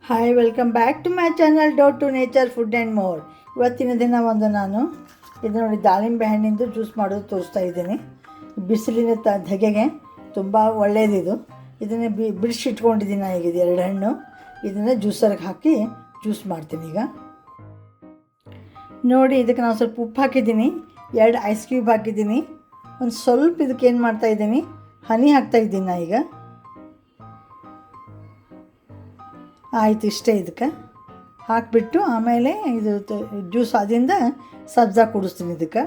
Hi welcome back to my channel down to nature food and more. ಇವತ್ತಿನ ದಿನ ನಾನು ಇದು ನೋಡಿ ದಾಳಿಂಬೆ ಹಣ್ಣಿಂದು ಜ್ಯೂಸ್ ಮಾಡೋದು ತೋರಿಸ್ತಾ ಇದ್ದೀನಿ. ಬಿಸಿಲಿನ ಧಗೆಗೆ ತುಂಬ ಒಳ್ಳೆಯದಿದು. ಇದನ್ನೇ ಬಿಡಿಸಿಟ್ಕೊಂಡಿದ್ದೀನಿ ನಾನು. ಈಗ 2 ಹಣ್ಣು ಇದನ್ನು ಜ್ಯೂಸರ್ಗೆ ಹಾಕಿ ಜ್ಯೂಸ್ ಮಾಡ್ತೀನಿ. ಈಗ ನೋಡಿ, ಇದಕ್ಕೆ ನಾನು ಸ್ವಲ್ಪ ಉಪ್ಪು ಹಾಕಿದ್ದೀನಿ, 2 ಐಸ್ ಕ್ಯೂಬ್ ಹಾಕಿದ್ದೀನಿ, ಒಂದು ಸ್ವಲ್ಪ ಇದಕ್ಕೆ ಏನು ಮಾಡ್ತಾಯಿದ್ದೀನಿ, ಹನಿ ಹಾಕ್ತಾಯಿದ್ದೀನಿ ನಾನು. ಈಗ ಆಯಿತು, ಇಷ್ಟೇ. ಇದಕ್ಕೆ ಹಾಕಿಬಿಟ್ಟು ಆಮೇಲೆ ಇದು ಜ್ಯೂಸ್ ಅದರಿಂದ ಸಬ್ಜಾ ಕುಡಿಸ್ತೀನಿ. ಇದಕ್ಕೆ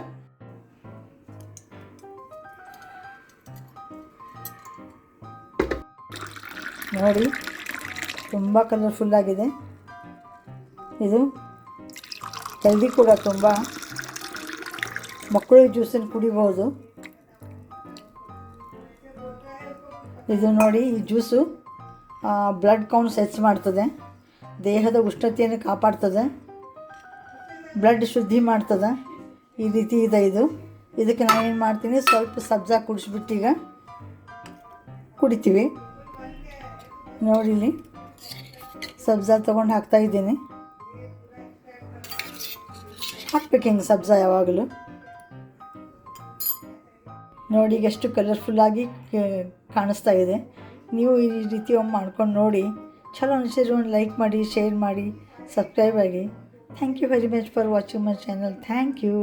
ನೋಡಿ, ತುಂಬ ಕಲರ್ಫುಲ್ಲಾಗಿದೆ. ಇದು ಹೆಲ್ದಿ ಕೂಡ, ತುಂಬ ಮಕ್ಕಳು ಜ್ಯೂಸನ್ನು ಕುಡಿಬೋದು. ಇದು ನೋಡಿ, ಈ ಜ್ಯೂಸು ಬ್ಲಡ್ ಕೌಂಟ್ಸ್ ಹೆಚ್ಚು ಮಾಡ್ತದೆ, ದೇಹದ ಉಷ್ಣತೆಯನ್ನು ಕಾಪಾಡ್ತದೆ, ಬ್ಲಡ್ ಶುದ್ಧಿ ಮಾಡ್ತದೆ. ಈ ರೀತಿ ಇದೆ ಇದು. ಇದಕ್ಕೆ ನಾನೇನು ಮಾಡ್ತೀನಿ, ಸ್ವಲ್ಪ ಸಬ್ಜಾ ಕುಡಿಸ್ಬಿಟ್ಟು ಈಗ ಕುಡಿತೀವಿ. ನೋಡಿ, ಇಲ್ಲಿ ಸಬ್ಜಾ ತೊಗೊಂಡು ಹಾಕ್ತಾಯಿದ್ದೀನಿ. ಹಾಕ್ಬೇಕು ಹಿಂಗೆ ಸಬ್ಜಾ ಯಾವಾಗಲೂ. ನೋಡಿ, ಈಗ ಎಷ್ಟು ಕಲರ್ಫುಲ್ಲಾಗಿ ಕಾಣಿಸ್ತಾ ಇದೆ. ನೀವು ಈ ರೀತಿ ಒಮ್ಮೆ ಮಾಡ್ಕೊಂಡು ನೋಡಿ. ಚಲೋ ಅನಿಸಿದ್ರೆ ಒಂದು ಲೈಕ್ ಮಾಡಿ, ಶೇರ್ ಮಾಡಿ, ಸಬ್ಸ್ಕ್ರೈಬ್ ಆಗಿ. Thank you very much for watching my channel. Thank you.